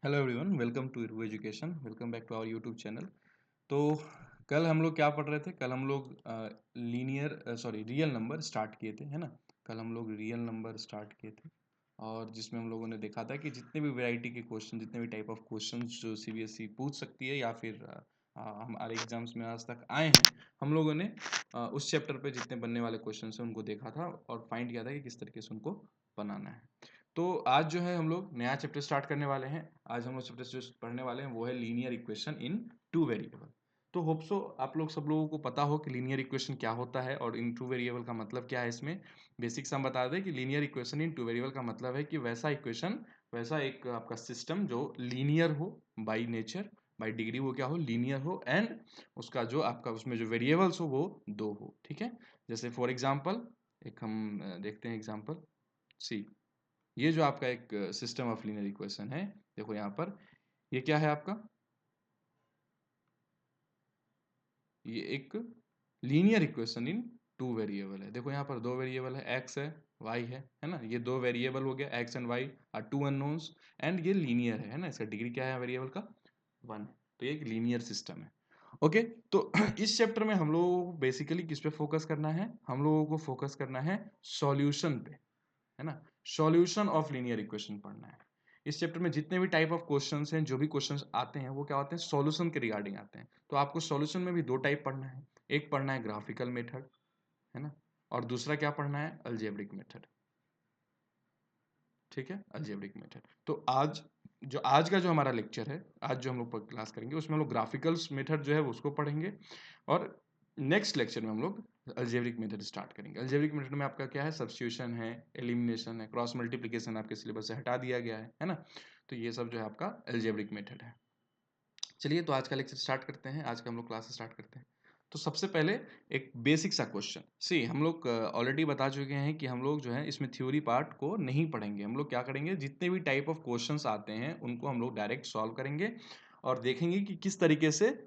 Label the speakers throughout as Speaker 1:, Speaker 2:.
Speaker 1: Hello everyone, welcome to इरवू education. Welcome back to our YouTube channel. तो कल हम लोग क्या पढ़ रहे थे? कल हम लोग रियल नंबर स्टार्ट किए थे, है ना। कल हम लोग रियल नंबर स्टार्ट किए थे और जिसमें हम लोगों ने देखा था कि जितने भी वैरायटी के क्वेश्चन, जितने भी टाइप ऑफ क्वेश्चन जो सीबीएसई पूछ सकती है या फिर हमारे एग्जाम्स में आज तक आए हैं, हम लोगों ने उस चैप्टर पे जितने बनने वाले क्वेश्चन हैं उनको देखा था और फाइंड किया था कि किस तरीके से उनको बनाना है। तो आज जो है हम लोग नया चैप्टर स्टार्ट करने वाले हैं। आज हम लोग चैप्टर जो पढ़ने वाले हैं वो है linear equation in two variable. तो होप सो आप लोग सब लोगों को पता हो कि लीनियर इक्वेशन क्या होता है और इन टू वेरिएबल का मतलब क्या है। इसमें बेसिक्स हम बता दें कि linear equation in two variable का मतलब है कि वैसा इक्वेशन, वैसा एक आपका सिस्टम जो लीनियर हो बाई नेचर, बाई डिग्री वो क्या हो, लीनियर हो, एंड उसका जो आपका उसमें जो वेरिएबल्स हो वो दो हो। ठीक है, जैसे फॉर एग्जाम्पल एक हम देखते हैं एग्जाम्पल। सी, ये जो आपका एक सिस्टम ऑफ लीनियर इक्वेशन है, देखो यहाँ पर ये क्या है आपका, ये एक linear equation in two variable है। देखो यहाँ पर दो वेरिएबल है, एक्स है, वाई है ना। ये दो वेरिएबल हो गया, x and y are two unknowns, and ये लीनियर है ना। इसका डिग्री क्या है वेरिएबल का? वन। तो ये एक लीनियर सिस्टम है। ओके, तो इस चैप्टर में हम लोगों को बेसिकली किस पे फोकस करना है? हम लोगों को फोकस करना है सॉल्यूशन पे, है ना। सॉल्यूशन ऑफ लीनियर इक्वेशन पढ़ना है। इस चैप्टर में जितने भी टाइप ऑफ क्वेश्चंस हैं, जो भी क्वेश्चंस आते हैं वो क्या होते हैं? सॉल्यूशन के रिगार्डिंग आते हैं। तो आपको सॉल्यूशन में भी दो टाइप पढ़ना है। एक पढ़ना है ग्राफिकल मेथड, है ना, और दूसरा क्या पढ़ना है? Algebraic method. ठीक है, अलजेब्रिक मेथड। तो आज का जो हमारा लेक्चर है, आज जो हम लोग क्लास करेंगे उसमें हम लोग ग्राफिकल्स मेथड जो है उसको पढ़ेंगे और नेक्स्ट लेक्चर में हम लोग अलजेब्रिक मेथड स्टार्ट करेंगे। अलजेब्रिक मेथड में आपका क्या है? सब्स्टिट्यूशन है, एलिमिनेशन है, क्रॉस मल्टीप्लिकेशन आपके सिलेबस से हटा दिया गया है ना। तो ये सब जो है आपका अलजेब्रिक मेथड है। चलिए, तो आज का लेक्चर स्टार्ट करते हैं, आज का हम लोग क्लास स्टार्ट करते हैं। तो सबसे पहले एक बेसिक सा क्वेश्चन। सी, हम लोग ऑलरेडी बता चुके हैं कि हम लोग जो है इसमें थ्योरी पार्ट को नहीं पढ़ेंगे। हम लोग क्या करेंगे, जितने भी टाइप ऑफ क्वेश्चंस आते हैं उनको हम लोग डायरेक्ट सॉल्व करेंगे और देखेंगे कि किस तरीके से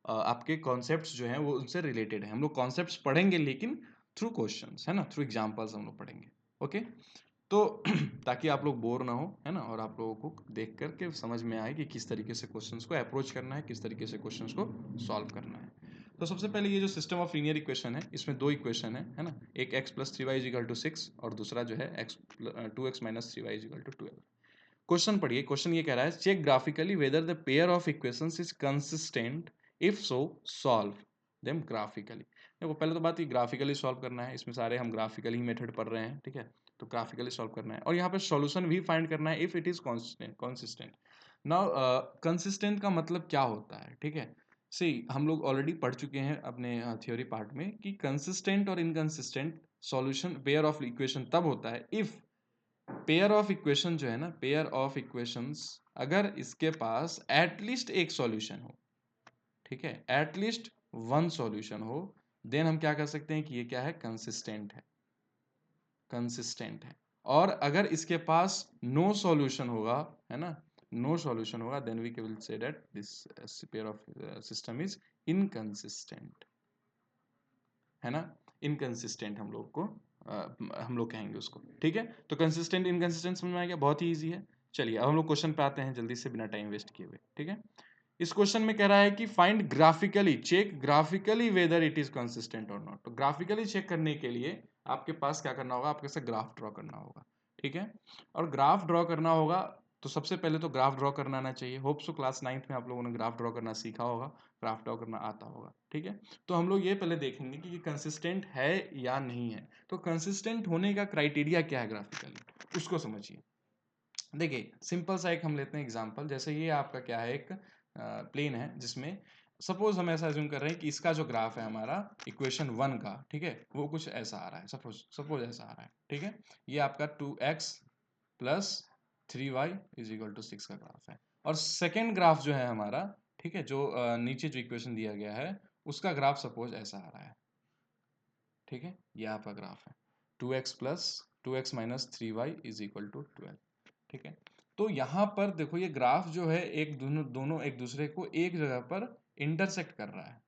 Speaker 1: आपके कॉन्सेप्ट्स जो हैं वो उनसे रिलेटेड है। हम लोग कॉन्सेप्ट्स पढ़ेंगे लेकिन थ्रू क्वेश्चंस, है ना, थ्रू एग्जाम्पल्स हम लोग पढ़ेंगे। ओके, तो ताकि आप लोग बोर ना हो, है ना, और आप लोगों को देख कर के समझ में आए कि किस तरीके से क्वेश्चंस को अप्रोच करना है, किस तरीके से क्वेश्चंस को सॉल्व करना है। तो सबसे पहले ये जो सिस्टम ऑफ लीनियर इक्वेशन है, इसमें दो इक्वेशन है ना। एक x plus three y is equal to six और दूसरा जो है x two x minus three y is equal to 12। Question पढ़िए, क्वेश्चन ये कह रहा है, check graphically whether the pair of equations is consistent, if so solve them graphically. देखो, पहले तो बात ये ग्राफिकली सॉल्व करना है। इसमें सारे हम ग्राफिकली मेथड पढ़ रहे हैं, ठीक है। तो ग्राफिकली सॉल्व करना है और यहाँ पे सॉल्यूशन भी फाइंड करना है if it is consistent. Now consistent का मतलब क्या होता है? ठीक है, सी, हम लोग ऑलरेडी पढ़ चुके हैं अपने थ्योरी पार्ट में कि कंसिस्टेंट और inconsistent solution, pair of equation तब होता है इफ पेयर ऑफ इक्वेशन जो है ना, पेयर ऑफ इक्वेशंस, अगर इसके पास एटलीस्ट एक सॉल्यूशन हो, ठीक है, एटलीस्ट वन सॉल्यूशन हो, देन हम क्या कर सकते हैं कि ये क्या है? कंसिस्टेंट है, कंसिस्टेंट है। और अगर इसके पास नो सॉल्यूशन होगा, है ना, नो सॉल्यूशन होगा, then we will say that this pair of system is inconsistent, है ना। इनकंसिस्टेंट हम लोग को हम लोग कहेंगे उसको। ठीक है, तो कंसिस्टेंट इनकंसिस्टेंट समझ में आ गया, बहुत ही ईजी है। चलिए, अब हम लोग क्वेश्चन पे आते हैं जल्दी से, बिना टाइम वेस्ट किए हुए। ठीक है, इस क्वेश्चन में कह रहा है कि find graphically, check graphically whether it is consistent और नॉट। तो ग्राफिकली चेक करने के लिए आपके पास क्या करना होगा? आपके साथ ग्राफ ड्रॉ करना होगा। ठीक है, और ग्राफ ड्रॉ करना होगा तो सबसे पहले तो ग्राफ ड्रॉ करना आना चाहिए। होप सो क्लास 9th में आप लोगों ने ग्राफ ड्रॉ करना सीखा होगा, ग्राफ ड्रॉ करना आता होगा। ठीक है, तो हम लोग ये पहले देखेंगे कि ये कंसिस्टेंट है या नहीं है। तो कंसिस्टेंट होने का क्राइटेरिया क्या है ग्राफिकली, उसको समझिए। देखिए, सिंपल सा एक हम लेते हैं एग्जांपल। जैसे ये आपका क्या है, एक प्लेन है जिसमें सपोज हम ऐसा अज्यूम कर रहे हैं कि इसका जो ग्राफ है हमारा इक्वेशन वन का, ठीक है, वो कुछ ऐसा आ रहा है। सपोज सपोज ऐसा आ रहा है। ठीक है, ये आपका 2x plus three y is equal to six का ग्राफ है। और सेकेंड ग्राफ जो है हमारा, ठीक है, जो नीचे जो इक्वेशन दिया गया है उसका ग्राफ सपोज ऐसा आ रहा है। ठीक है, ये आपका ग्राफ है 2x plus two x minus three y is equal to 12। ठीक है, तो यहाँ पर देखो, ये ग्राफ जो है एक दोनों दोनों एक दूसरे को एक जगह पर इंटरसेक्ट कर रहा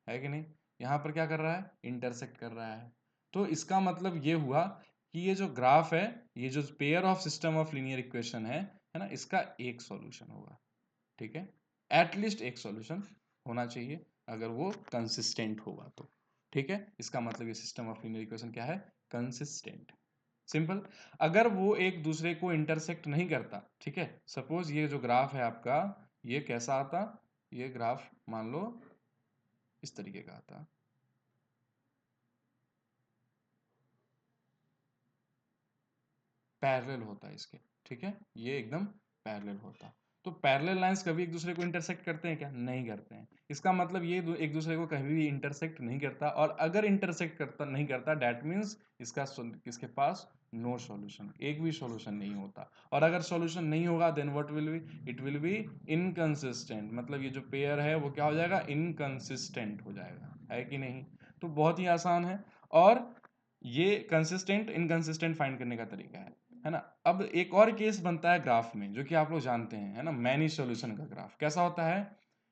Speaker 1: है कि नहीं? यहाँ पर क्या कर रहा है? इंटरसेक्ट कर रहा है। तो इसका मतलब ये हुआ कि ये जो ग्राफ है, ये जो pair of system of linear equation है ना, इसका एक सॉल्यूशन होगा, ठीक है, एटलीस्ट एक सॉल्यूशन होना चाहिए अगर वो कंसिस्टेंट होगा तो, ठीक है। इसका मतलब ये सिस्टम ऑफ लीनियर इक्वेशन क्या है, कंसिस्टेंट, सिंपल। अगर वो एक दूसरे को इंटरसेक्ट नहीं करता, ठीक है, सपोज ये जो ग्राफ है आपका, ये कैसा आता, ये ग्राफ मान लो इस तरीके का आता, पैरेलल होता है इसके, ठीक है, ये एकदम पैरेलल होता। तो पैरेलल लाइंस कभी एक दूसरे को इंटरसेक्ट करते हैं क्या, नहीं करते हैं। इसका मतलब ये एक दूसरे को कभी भी इंटरसेक्ट नहीं करता, और अगर इंटरसेक्ट करता नहीं करता, दैट मीन्स इसके पास नो सॉल्यूशन, एक भी सॉल्यूशन नहीं होता। और अगर सॉल्यूशन नहीं होगा then what will be, it will be inconsistent, मतलब ये जो पेयर है वो क्या हो जाएगा, इनकंसिस्टेंट हो जाएगा, है कि नहीं। तो बहुत ही आसान है, और ये कंसिस्टेंट इनकंसिस्टेंट फाइंड करने का तरीका है ना। अब एक और केस बनता है ग्राफ में, जो कि आप लोग जानते हैं, है ना, मैनी सॉल्यूशन का ग्राफ कैसा होता है,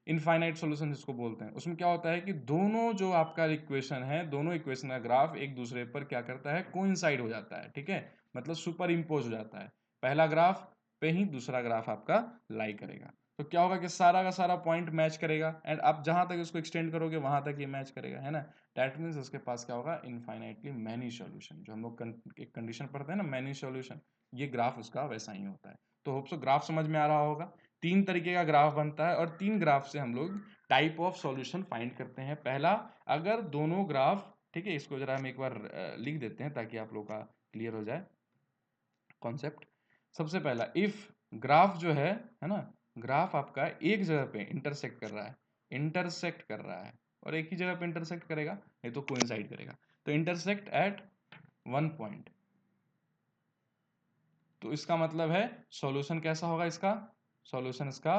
Speaker 1: इनफाइनाइट सॉल्यूशन जिसको बोलते हैं। उसमें क्या होता है कि दोनों जो आपका इक्वेशन है, दोनों इक्वेशन का ग्राफ एक दूसरे पर क्या करता है, कोइंसाइड हो जाता है, ठीक है, मतलब सुपर इम्पोज हो जाता है। पहला ग्राफ पे ही दूसरा ग्राफ आपका लाई करेगा, तो क्या होगा कि सारा का सारा पॉइंट मैच करेगा, एंड आप जहां तक इसको एक्सटेंड करोगे वहां तक ये मैच करेगा, है ना। दैट मीन्स उसके पास क्या होगा, इनफाइनाइटली मैनी सॉल्यूशन। जो हम लोग एक कंडीशन पढ़ते हैं ना, मैनी सॉल्यूशन, ये ग्राफ उसका वैसा ही होता है। तो होप सो ग्राफ समझ में आ रहा होगा। तीन तरीके का ग्राफ बनता है, और तीन ग्राफ से हम लोग टाइप ऑफ सॉल्यूशन फाइंड करते हैं। पहला, अगर दोनों ग्राफ, ठीक है, इसको जरा हम एक बार लिख देते हैं ताकि आप लोग का क्लियर हो जाए कॉन्सेप्ट। सबसे पहला, इफ ग्राफ जो है ना, ग्राफ आपका एक जगह पे इंटरसेक्ट कर रहा है, इंटरसेक्ट कर रहा है, और एक ही जगह पे इंटरसेक्ट करेगा, नहीं तो कोइंसाइड करेगा। तो इंटरसेक्ट एट वन पॉइंट, तो इसका मतलब है सॉल्यूशन कैसा होगा इसका, सॉल्यूशन इसका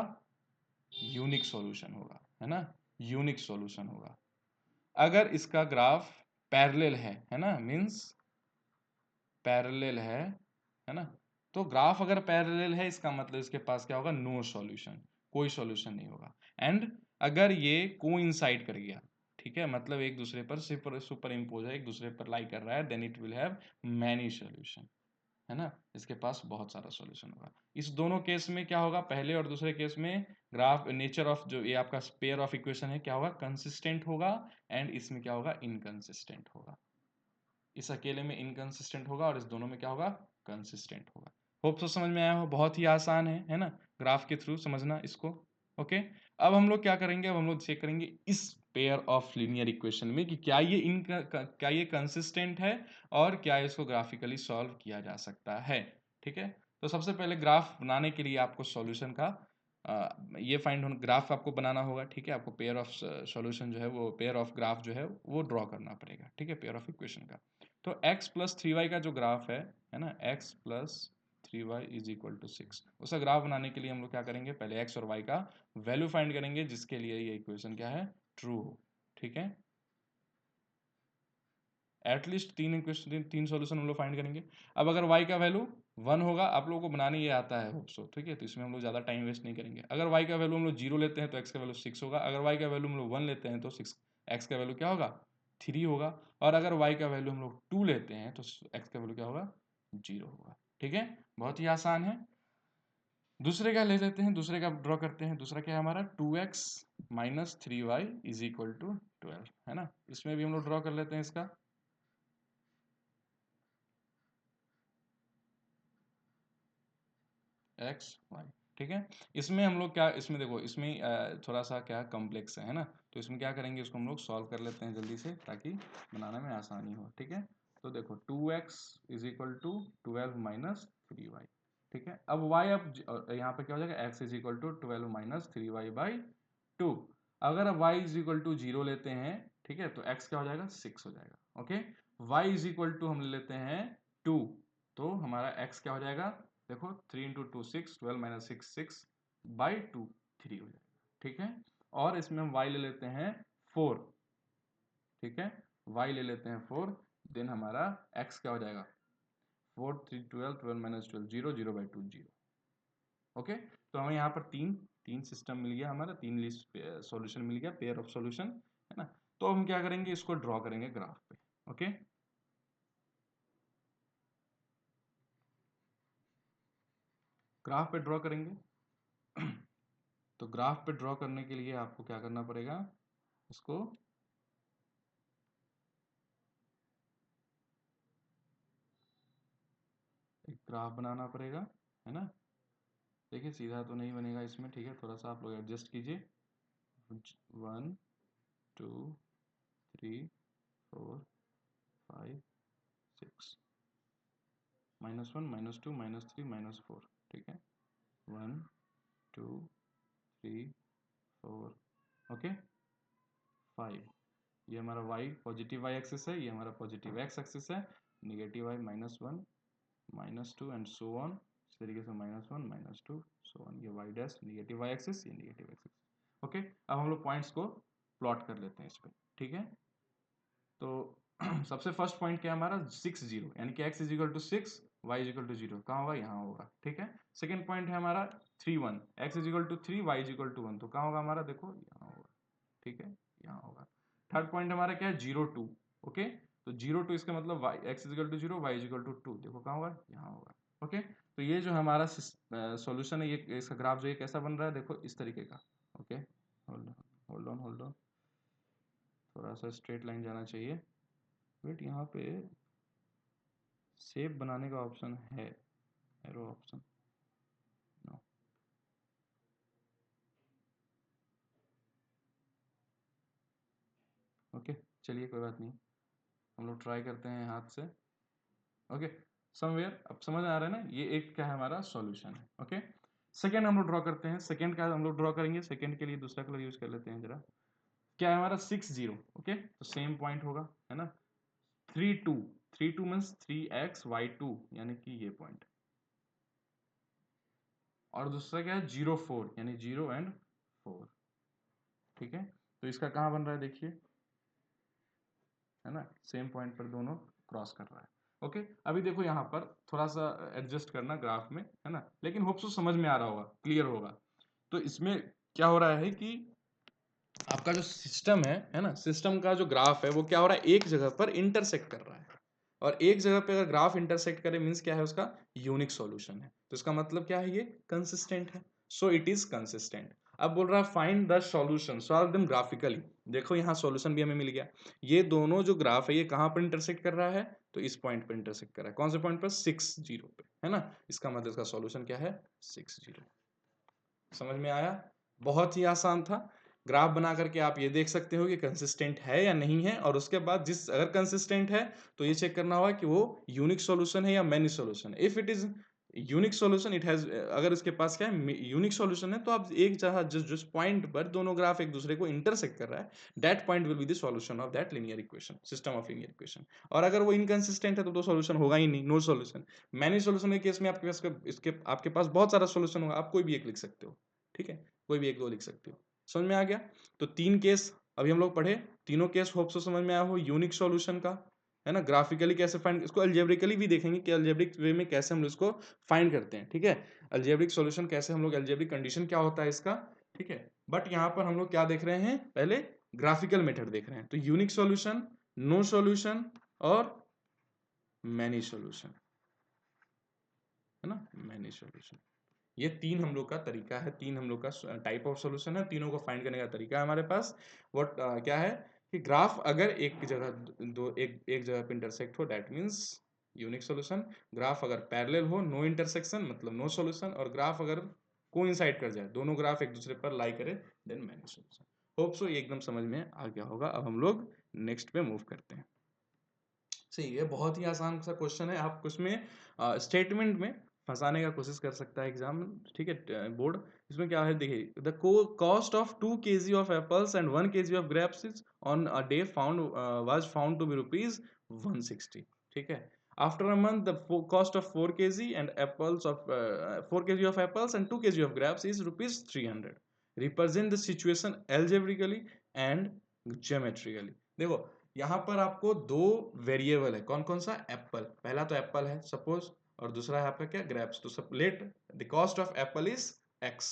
Speaker 1: यूनिक सॉल्यूशन होगा, है ना, यूनिक सॉल्यूशन होगा। अगर इसका ग्राफ पैरेलल है ना, मींस पैरेलल है ना, तो ग्राफ अगर पैरेलल है इसका मतलब इसके पास क्या होगा, नो सॉल्यूशन, कोई सॉल्यूशन नहीं होगा। एंड अगर ये कोइंसाइड कर गया, ठीक है, मतलब एक दूसरे पर सुपर इम्पोज है, एक दूसरे पर लाई कर रहा है, then it will have many solution, है ना, इसके पास बहुत सारा सॉल्यूशन होगा। इस दोनों केस में क्या होगा, पहले और दूसरे केस में ग्राफ नेचर ऑफ जो ये आपका पेयर ऑफ इक्वेशन है क्या होगा, कंसिस्टेंट होगा, एंड इसमें क्या होगा, इनकंसिस्टेंट होगा। इस अकेले में इनकंसिस्टेंट होगा, और इस दोनों में क्या होगा, कंसिस्टेंट होगा। होप तो समझ में आया हो, बहुत ही आसान है ना, ग्राफ के थ्रू समझना इसको। ओके, अब हम लोग क्या करेंगे, अब हम लोग चेक करेंगे इस पेयर ऑफ लीनियर इक्वेशन में कि क्या ये कंसिस्टेंट है, और क्या इसको ग्राफिकली सॉल्व किया जा सकता है, ठीक है। तो सबसे पहले ग्राफ बनाने के लिए आपको सॉल्यूशन का ये ग्राफ आपको बनाना होगा, ठीक है। आपको पेयर ऑफ सॉल्यूशन जो है, वो पेयर ऑफ ग्राफ जो है वो ड्रॉ करना पड़ेगा, ठीक है, पेयर ऑफ इक्वेशन का। तो x प्लस थ्री वाई का जो ग्राफ है ना, x plus three y is equal to six, उसका ग्राफ बनाने के लिए हम लोग क्या करेंगे, पहले x और y का वैल्यू फाइंड करेंगे, जिसके लिए ये इक्वेशन क्या है, ट्रू हो, ठीक है। एटलीस्ट तीन इक्वेशन, तीन सॉल्यूशन हम लोग फाइंड करेंगे। अब अगर y का वैल्यू वन होगा, आप लोगों को बनाने ये आता है होप सो, ठीक है, तो इसमें हम लोग ज़्यादा टाइम वेस्ट नहीं करेंगे। अगर y का वैल्यू हम लोग जीरो लेते हैं तो x का वैल्यू सिक्स होगा, अगर y का वैल्यू हम लोग वन लेते हैं तो सिक्स, x का वैल्यू क्या होगा, थ्री होगा, और अगर y का वैल्यू हम लोग टू लेते हैं तो x का वैल्यू क्या होगा, जीरो होगा, ठीक है। बहुत ही आसान है। दूसरे का ले लेते हैं, दूसरे का ड्रॉ करते हैं। दूसरा क्या है हमारा, two x minus three y is equal to twelve, है ना। इसमें भी हम लोग ड्रॉ कर लेते हैं इसका एक्स वाई, ठीक है। इसमें हम लोग क्या, इसमें देखो, इसमें थोड़ा सा क्या कॉम्प्लेक्स है ना, तो इसमें क्या करेंगे, इसको हम लोग सॉल्व कर लेते हैं जल्दी से, ताकि बनाने में आसानी हो, ठीक है। तो देखो two x is equal to twelve minus three y, ठीक है। अब y, अब यहाँ पे क्या हो जाएगा, x is equal to twelve minus three y by two. अगर अब y is equal to zero लेते हैं, ठीक है, तो x क्या हो जाएगा, सिक्स हो जाएगा, okay. y is equal to हम लेते हैं टू, तो हमारा x क्या हो जाएगा, देखो three into two six, twelve minus six six by two, three हो जाएगा, ठीक है। और इसमें हम y ले लेते हैं फोर, ठीक है, y ले लेते हैं फोर, देन हमारा x क्या हो जाएगा, four three twelve, twelve minus twelve zero, zero by two zero, okay. तो हमें यहाँ पर तीन तीन सिस्टम मिल गया, हमारा तीन लिस्ट सॉल्यूशन मिल गया, पेयर ऑफ सॉल्यूशन, है ना। तो हम क्या करेंगे, इसको ड्रॉ करेंगे ग्राफ पे, ओके। ग्राफ पे ड्रॉ करेंगे। तो ग्राफ पे ड्रॉ करने के लिए आपको क्या करना पड़ेगा, इसको एक ग्राफ बनाना पड़ेगा, है ना। देखिए सीधा तो नहीं बनेगा इसमें, ठीक है, थोड़ा सा आप लोग एडजस्ट कीजिए। 1 2 3 4 5 6 -1 -2 -3 -4, ठीक है। 1 2 3 4 ओके 5। ये हमारा y पॉजिटिव y एक्सिस है, ये हमारा पॉजिटिव x एक्सिस है, negative y -1 -2 and so on, इस तरीके से -1 -2 सो ऑन। ये y dash negative y axis, ये निगेटिव एक्सिस। ओके, अब हम लोग पॉइंट्स को प्लॉट कर लेते हैं इस पे, ठीक है। तो सबसे फर्स्ट पॉइंट क्या है हमारा 6 0, यानी कि x is equal to 6, y is equal to 0, कहाँ होगा, यहाँ होगा, ठीक है। सेकंड पॉइंट है हमारा 3 1, x is equal to 3, y is equal to 1, तो कहाँ होगा हमारा, देखो यहाँ होगा, ठीक है, यहाँ होगा। थर्ड पॉइंट हमारा क्या है 0 2, ओके, तो 0 2 इसका मतलब y x is equal to 0, y is equal to 2, देखो कहाँ होगा, यहाँ होगा, ओके। तो ये जो हमारा सॉल्यूशन है, ये इसका ग्राफ जो है कैसा बन रहा है, देखो इस तरीके का, okay. Hold on hold on hold on, थोड़ा सा स्ट्रेट लाइन जाना चाहिए। वेट, यहाँ पे शेप बनाने का ऑप्शन है, एरो ऑप्शन, नो, ओके, चलिए कोई बात नहीं, हम लोग ट्राई करते हैं हाथ से, ओके। समवेयर अब समझ आ रहा है ना, ये एक क्या है हमारा सॉल्यूशन है, ओके। सेकेंड हम लोग ड्रॉ करते हैं, सेकेंड का हम लोग ड्रॉ करेंगे, सेकेंड के लिए दूसरा कलर यूज कर लेते हैं जरा। क्या है हमारा 6 0, ओके, तो सेम पॉइंट होगा, है ना। 3 2, 3 2 मीन्स 3x y 2, यानी कि ये पॉइंट। और दूसरा क्या है 0 4, यानी 0 एंड 4, ठीक है। तो इसका कहाँ बन रहा है देखिए, है ना, सेम पॉइंट पर दोनों क्रॉस कर रहा है, ओके। अभी देखो यहाँ पर थोड़ा सा एडजस्ट करना ग्राफ में, है ना, लेकिन होप सो समझ में आ रहा होगा, क्लियर होगा। तो इसमें क्या हो रहा है कि आपका जो सिस्टम है ना, सिस्टम का जो ग्राफ है वो क्या हो रहा है, एक जगह पर इंटरसेक्ट कर रहा है। और एक जगह पे अगर ग्राफ इंटरसेक्ट करे मींस क्या है, उसका यूनिक सॉल्यूशन है। तो इसका मतलब क्या है, ये कंसिस्टेंट है, सो इट इज कंसिस्टेंट। अब बोल रहा है find the solution, solve them graphically. देखो यहाँ सॉल्यूशन भी हमें मिल गया। ये दोनों जो ग्राफ है ये कहाँ पर इंटरसेक्ट कर रहा है, तो इस पॉइंट पर इंटरसेक्ट कर रहा है। कौन से पॉइंट पर, 6 0 पे, है ना। इसका मतलब इसका सॉल्यूशन क्या है, 6 0। समझ में आया, बहुत ही आसान था। ग्राफ बना करके आप ये देख सकते हो कि कंसिस्टेंट है या नहीं है, और उसके बाद जिस अगर कंसिस्टेंट है तो ये चेक करना होगा कि वो यूनिक सॉल्यूशन है या मैनी सॉल्यूशन है। If it is unique solution, it has, अगर इसके पास क्या है यूनिक सॉल्यूशन है, तो आप एक जगह जिस पॉइंट पर दोनों ग्राफ एक दूसरे को इंटरसेक्ट कर रहा है, that point will be the solution of that linear equation, system of linear equation. और अगर वो इनकंसिस्टेंट है तो सॉल्यूशन होगा ही नहीं, नो सॉल्यूशन। मैनी सॉल्यूशन के केस में आपके पास इसके आपके पास बहुत सारा सॉल्यूशन होगा, आप कोई भी एक लिख सकते हो, ठीक है, कोई भी एक दो लिख सकते हो। समझ में आ गया। तो तीन केस अभी हम लोग पढ़े, तीनों केस होप से समझ में आया हो यूनिक सॉल्यूशन का, है ना। ग्राफिकली कैसे फाइंड, इसको अलजेब्रिकली भी देखेंगे कि अलजेब्रिक वे में कैसे हम लोग इसको फाइंड करते हैं, ठीक है। अलजेब्रिक सॉल्यूशन कैसे हम लोग, अलजेब्रिक कंडीशन क्या होता है इसका, ठीक है। बट यहाँ पर हम लोग क्या देख रहे हैं, पहले ग्राफिकल मेथड देख रहे हैं। तो यूनिक सॉल्यूशन, नो सॉल्यूशन और मैनी सॉल्यूशन, है ना, मैनी सॉल्यूशन। ये तीन हम लोग का तरीका है, तीन हम लोग का टाइप ऑफ सॉल्यूशन है, तीनों को फाइंड करने का तरीका है हमारे पास। व्हाट क्या है कि ग्राफ अगर एक जगह दो एक जगह पे इंटरसेक्ट हो, that means unique solution. Graph अगर पैरेलल हो, नो इंटरसेक्शन मतलब नो सॉल्यूशन। और ग्राफ अगर कोइंसाइड कर जाए, दोनों ग्राफ एक दूसरे पर लाई करे, then many solution. Hope so ये एकदम समझ में आ गया होगा। अब हम लोग नेक्स्ट पे मूव करते हैं। सही है, बहुत ही आसान सा क्वेश्चन है। आप उसमें स्टेटमेंट में फंसाने का कोशिश कर सकता है एग्जाम, ठीक है, बोर्ड। इसमें क्या है देखिए, the cost of 2 kg of apples and 1 kg of grapes is on a day found was found to be rupees 160, ठीक है। After a month the cost of 4 kg and apples of 4 kg of apples and 2 kg of grapes is rupees 300। Represent the situation algebraically and geometrically. देखो यहाँ पर आपको दो variable है, कौन कौन सा, एप्पल, पहला तो एप्पल है सपोज, और दूसरा है आपका क्या, ग्रेप्स। तो सब let the cost of Apple is x,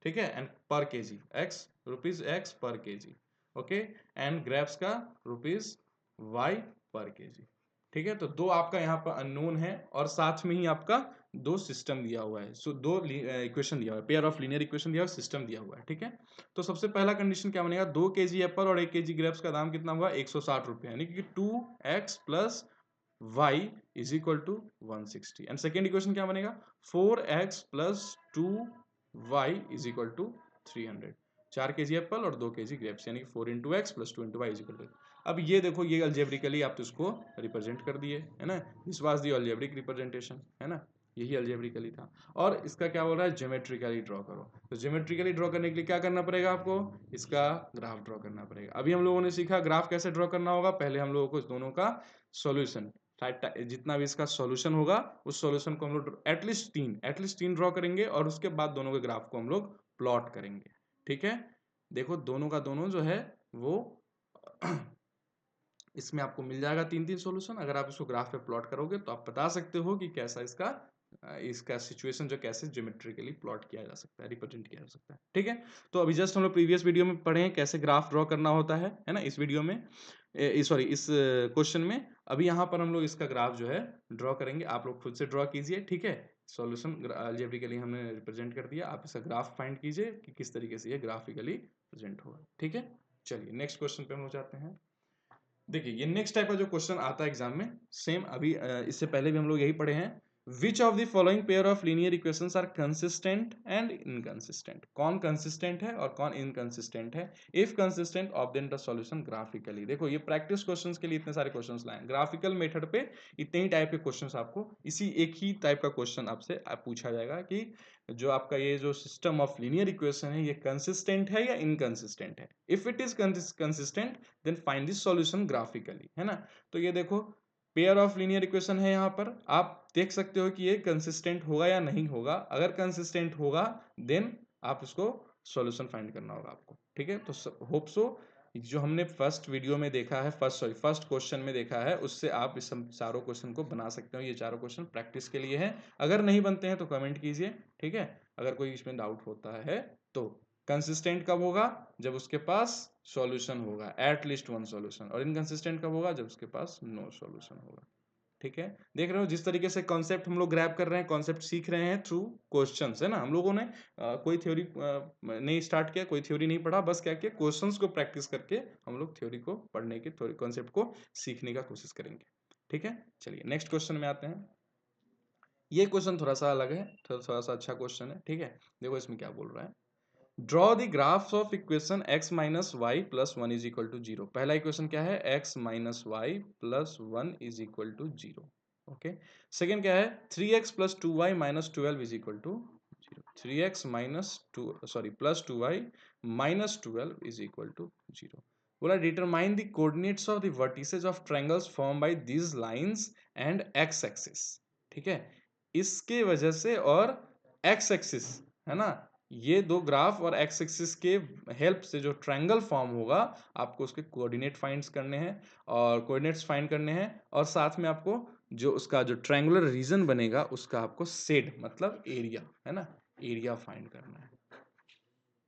Speaker 1: ठीक है, एंड पर केजी एक्स, रुपीज एक्स पर केजी, ओके। एंड ग्रेप्स का रुपीज वाई पर केजी, ठीक है। तो दो आपका यहाँ पर अननोन है और साथ में ही आपका दो सिस्टम दिया हुआ है, सो दो इक्वेशन दिया हुआ है, पेयर ऑफ लीनियर इक्वेशन दिया हुआ है, सिस्टम दिया हुआ है, ठीक है। तो सबसे पहला कंडीशन क्या बनेगा, 2 केजी एप्पल और 1 केजी ग्रेप्स का दाम कितना हुआ, 160 रुपये, यानी कि 2x plus y is equal to 160। And second equation क्या बनेगा, 4x plus 2y is equal to 300। 4 kg apple और 2 केजी ग्रेप्स, यानी कि 4 into x plus 2 into y is equal to. अब ये देखो, ये अल्जेब्रिकली आप तो इसको रिप्रेजेंट कर दिए, है ना, this was the algebraic representation, है ना, यही अलजेब्रिकली था। और इसका क्या बोल रहा है, ज्योमेट्रिकली ड्रॉ करो। तो ज्योमेट्रिकली ड्रॉ करने के लिए क्या करना पड़ेगा आपको, इसका ग्राफ ड्रॉ करना पड़ेगा। अभी हम लोगों ने सीखा ग्राफ कैसे ड्रॉ करना होगा, पहले हम लोगों को इस दोनों का सॉल्यूशन, जितना भी इसका सॉल्यूशन होगा उस सॉल्यूशन को हम लोग एटलीस्ट तीन ड्रॉ करेंगे, और उसके बाद दोनों के ग्राफ को हम लोग प्लॉट करेंगे, ठीक है। देखो दोनों का दोनों जो है वो इसमें आपको मिल जाएगा 3 सॉल्यूशन। अगर आप इसको ग्राफ पे प्लॉट करोगे तो आप बता सकते हो कि कैसा इसका सिचुएशन जो कैसे ज्योमेट्रिकली प्लॉट किया जा सकता है, रिप्रेजेंट किया जा सकता है, ठीक है। तो अभी जस्ट हम लोग प्रीवियस वीडियो में पढ़े हैं कैसे ग्राफ ड्रॉ करना होता है ना, इस वीडियो में, सॉरी इस क्वेश्चन में। अभी यहाँ पर हम लोग इसका ग्राफ जो है ड्रॉ करेंगे, आप लोग खुद से ड्रॉ कीजिए, ठीक है। सॉल्यूशन अलजेब्रिकली हमने रिप्रेजेंट कर दिया, आप इसका ग्राफ फाइंड कीजिए कि किस तरीके से ये ग्राफिकली प्रेजेंट होगा, ठीक है। चलिए नेक्स्ट क्वेश्चन पे हम लोग जाते हैं। देखिए ये नेक्स्ट टाइप का जो क्वेश्चन आता है एग्जाम में, सेम अभी इससे पहले भी हम लोग यही पढ़े हैं। Which of the following pair of linear equations are consistent and inconsistent, कौन कंसिस्टेंट है और कौन इनकंसिस्टेंट है, if consistent obtain the solution graphically. देखो ये प्रैक्टिस क्वेश्चंस के लिए इतने सारे क्वेश्चंस लाए, ग्राफिकल मेथड पे इतने ही टाइप के क्वेश्चंस आपको, इसी एक ही टाइप का क्वेश्चन आपसे पूछा जाएगा कि जो आपका ये जो सिस्टम ऑफ लीनियर इक्वेशन है ये कंसिस्टेंट है या इनकंसिस्टेंट है। If it is consistent then find this solution graphically, है ना। तो ये देखो पेयर ऑफ लीनियर इक्वेशन है, यहाँ पर आप देख सकते हो कि ये कंसिस्टेंट होगा या नहीं होगा। अगर कंसिस्टेंट होगा देन आप इसको सॉल्यूशन फाइंड करना होगा आपको, ठीक है। तो होप सो जो हमने फर्स्ट वीडियो में देखा है, फर्स्ट क्वेश्चन में देखा है, उससे आप इस चारों क्वेश्चन को बना सकते हो। ये चारों क्वेश्चन प्रैक्टिस के लिए हैं, अगर नहीं बनते हैं तो कमेंट कीजिए, ठीक है। अगर कोई इसमें डाउट होता है तो कंसिस्टेंट कब होगा, जब उसके पास सॉल्यूशन होगा, एटलीस्ट वन सॉल्यूशन, और इनकंसिस्टेंट कब होगा, जब उसके पास नो सॉल्यूशन होगा, ठीक है। देख रहे हो जिस तरीके से कॉन्सेप्ट हम लोग ग्रैब कर रहे हैं, कॉन्सेप्ट सीख रहे हैं थ्रू क्वेश्चंस, है ना। हम लोगों ने कोई थ्योरी नहीं स्टार्ट किया, कोई थ्योरी नहीं पढ़ा, बस क्या किया, क्वेश्चंस को प्रैक्टिस करके हम लोग थ्योरी को पढ़ने की, थ्योरी कॉन्सेप्ट को सीखने का कोशिश करेंगे, ठीक है। चलिए नेक्स्ट क्वेश्चन में आते हैं। ये क्वेश्चन थोड़ा सा अलग है, थोड़ा सा अच्छा क्वेश्चन है, ठीक है। देखो इसमें क्या बोल रहा है, draw the graphs of equation x minus y plus one is equal to zero. पहला इक्वेशन क्या है, x minus y plus one is equal to zero, okay. Second क्या है, 3x plus two y minus 12 is equal to zero. 3x minus two sorry plus two y minus 12 is equal to zero. बोला determine the coordinates of the vertices of triangles form by these lines and x axis, ठीक है। इसके वजह से और x axis, है ना, ये दो ग्राफ और एक्स एक्सिस के हेल्प से जो ट्रायंगल फॉर्म होगा, आपको उसके कोऑर्डिनेट फाइंड करने हैं, और कोऑर्डिनेट्स फाइंड करने हैं, और साथ में आपको जो उसका जो ट्रायंगुलर रीजन बनेगा उसका आपको सेड मतलब एरिया, है ना, एरिया फाइंड करना है,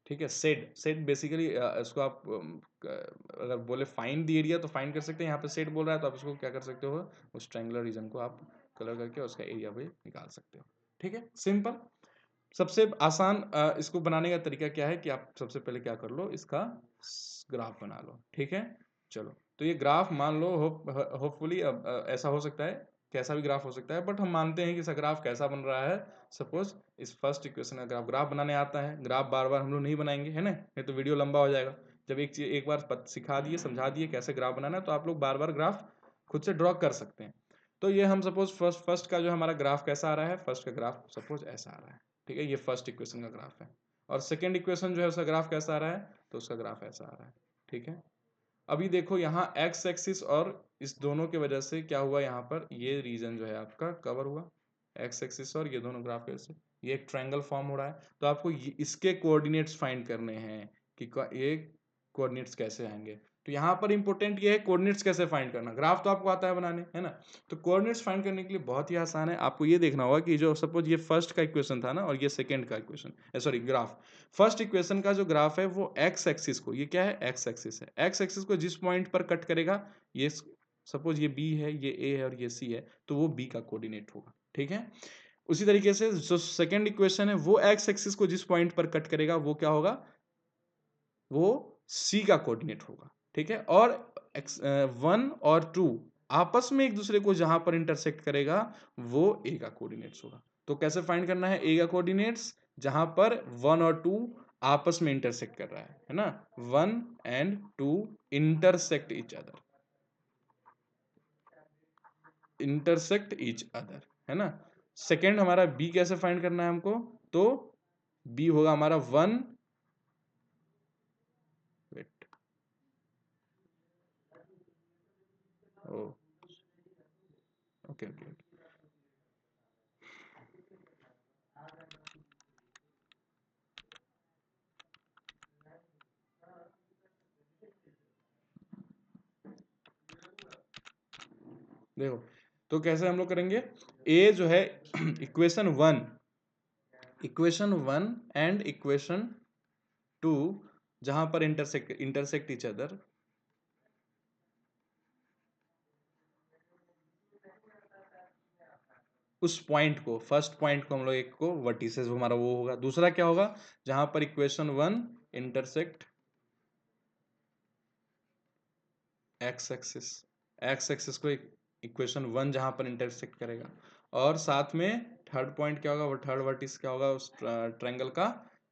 Speaker 1: ठीक है। सेड सेड बेसिकली इसको आप अगर बोले फाइंड द एरिया तो फाइंड कर सकते हैं, यहाँ पे सेड बोल रहा है तो आप इसको क्या कर सकते हो, उस ट्रायंगुलर रीजन को आप कलर करके उसका एरिया भी निकाल सकते हो, ठीक है, सिंपल। सबसे आसान इसको बनाने का तरीका क्या है कि आप सबसे पहले क्या कर लो, इसका ग्राफ बना लो, ठीक है। चलो तो ये ग्राफ मान लो, होपफुली ऐसा हो सकता है, कैसा भी ग्राफ हो सकता है, बट हम मानते हैं कि इसका ग्राफ कैसा बन रहा है। सपोज इस फर्स्ट इक्वेशन का ग्राफ बनाने आता है, ग्राफ बार बार हम लोग नहीं बनाएंगे, है ना, नहीं तो वीडियो लंबा हो जाएगा। जब एक चीज एक बार सिखा दिए, समझा दिए कैसे ग्राफ बनाना है, तो आप लोग बार बार ग्राफ खुद से ड्रॉ कर सकते हैं। तो ये हम सपोज फर्स्ट का जो हमारा ग्राफ कैसा आ रहा है, फर्स्ट का ग्राफ सपोज ऐसा आ रहा है, ठीक है। ये फर्स्ट इक्वेशन का ग्राफ है, और सेकंड इक्वेशन जो है उसका ग्राफ कैसा आ रहा है, तो उसका ग्राफ ऐसा आ रहा है, ठीक है। अभी देखो यहाँ एक्स एक्सिस और इस दोनों के वजह से क्या हुआ, यहाँ पर ये रीजन जो है आपका कवर हुआ, एक्स एक्सिस और ये दोनों ग्राफ से ये एक ट्रायंगल फॉर्म हो रहा है। तो आपको इसके कोऑर्डिनेट्स फाइंड करने हैं कि ये कोऑर्डिनेट्स कैसे आएंगे। तो यहाँ पर इंपॉर्टेंट ये है कोऑर्डिनेट्स कैसे फाइंड करना, ग्राफ तो आपको आता है बनाने, है ना। तो कोऑर्डिनेट्स फाइंड करने के लिए बहुत ही आसान है, आपको ये देखना होगा कि जो सपोज ये फर्स्ट का इक्वेशन था ना, और ये सेकंड का equation, sorry graph, first equation का जो ग्राफ है वो एक्स एक्सिस को, ये क्या है, एक्स एक्सिस है, एक्स एक्सिस को जिस पॉइंट पर कट करेगा, ये सपोज ये बी है, ये ए है और ये सी है, तो वो बी का कोऑर्डिनेट होगा, ठीक है। उसी तरीके से जो सेकंड इक्वेशन है वो एक्स एक्सिस को जिस पॉइंट पर कट करेगा वो क्या होगा, वो सी का कोऑर्डिनेट होगा, ठीक है। और वन और टू आपस में एक दूसरे को जहां पर इंटरसेक्ट करेगा वो ए का कोऑर्डिनेट्स होगा। तो कैसे फाइंड करना है ए का कोऑर्डिनेट्स, जहां पर वन और टू आपस में इंटरसेक्ट कर रहा है ना, one and two intersect each other, है ना। सेकेंड हमारा बी कैसे फाइंड करना है हमको, तो बी होगा हमारा वन, वेट, ओ, ओके ओके, देखो तो कैसे हम लोग करेंगे, ए जो है equation one and equation two जहां पर इंटरसेक्ट ईच अदर, उस पॉइंट को, फर्स्ट पॉइंट को हम लोग एक को वर्टिसेस हमारा वो होगा, दूसरा क्या होगा, जहां पर equation one intersect x axis को इक्वेशन वन जहां पर इंटरसेक्ट करेगा, और साथ में थर्ड पॉइंट क्या होगा, वो थर्ड वर्टिस क्या होगा उस ट्रायंगल का,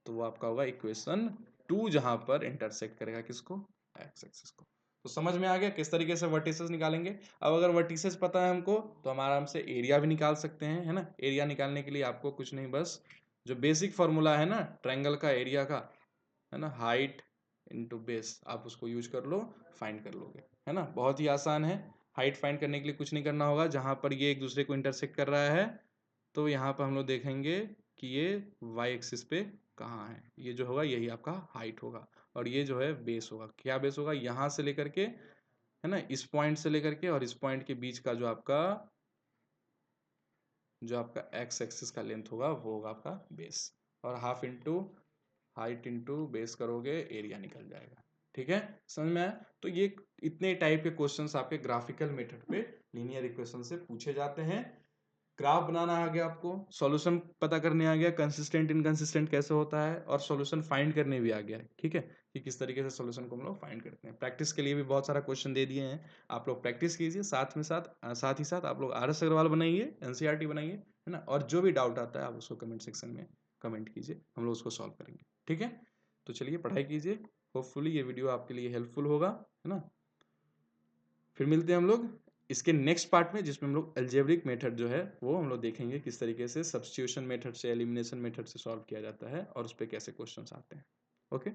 Speaker 1: तो वो आपका होगा इक्वेशन टू जहां पर इंटरसेक्ट करेगा किसको, एक्स एक्सिस को। तो समझ में आ गया किस तरीके से वर्टिसेस निकालेंगे। अब अगर वर्टिसेस पता है हमको तो हम आराम से एरिया भी निकाल सकते हैं, है ना। एरिया निकालने के लिए आपको कुछ नहीं, बस जो बेसिक फॉर्मूला है ना ट्रायंगल का एरिया का, है ना, हाइट इनटू बेस, आप उसको यूज कर लो, फाइंड कर लोगे, है ना। बहुत ही आसान है। हाइट फाइंड करने के लिए कुछ नहीं करना होगा, जहां पर ये एक दूसरे को इंटरसेक्ट कर रहा है तो यहाँ पर हम लोग देखेंगे कि ये वाई एक्सिस पे कहाँ है, ये जो होगा यही आपका हाइट होगा, और ये जो है बेस होगा। क्या बेस होगा, यहाँ से लेकर के, है ना, इस पॉइंट से लेकर के और इस पॉइंट के बीच का जो आपका एक्स एक्सिस का लेंथ होगा वो होगा आपका बेस, और half into height into base करोगे एरिया निकल जाएगा, ठीक है। समझ में आया। तो ये इतने टाइप के क्वेश्चंस आपके ग्राफिकल मेथड पे लीनियर इक्वेशन से पूछे जाते हैं। ग्राफ बनाना आ गया आपको, सॉल्यूशन पता करने आ गया, कंसिस्टेंट इनकंसिस्टेंट कैसे होता है, और सॉल्यूशन फाइंड करने भी आ गया है, ठीक है, कि किस तरीके से सॉल्यूशन को हम लोग फाइंड करते हैं। प्रैक्टिस के लिए भी बहुत सारा क्वेश्चन दे दिए हैं, आप लोग प्रैक्टिस कीजिए, साथ ही साथ आप लोग आर एस अग्रवाल बनाइए, एनसीईआरटी बनाइए, है ना। और जो भी डाउट आता है आप उसको कमेंट सेक्शन में कमेंट कीजिए, हम लोग उसको सॉल्व करेंगे, ठीक है। तो चलिए पढ़ाई कीजिए, होपफुली ये वीडियो आपके लिए हेल्पफुल होगा, है ना। फिर मिलते हैं हम लोग इसके नेक्स्ट पार्ट में, जिसमें हम लोग अलजेब्रिक मेथड जो है वो हम लोग देखेंगे, किस तरीके से सब्स्टिट्यूशन मेथड से, एलिमिनेशन मेथड से सॉल्व किया जाता है और उस पर कैसे क्वेश्चंस आते हैं। ओके।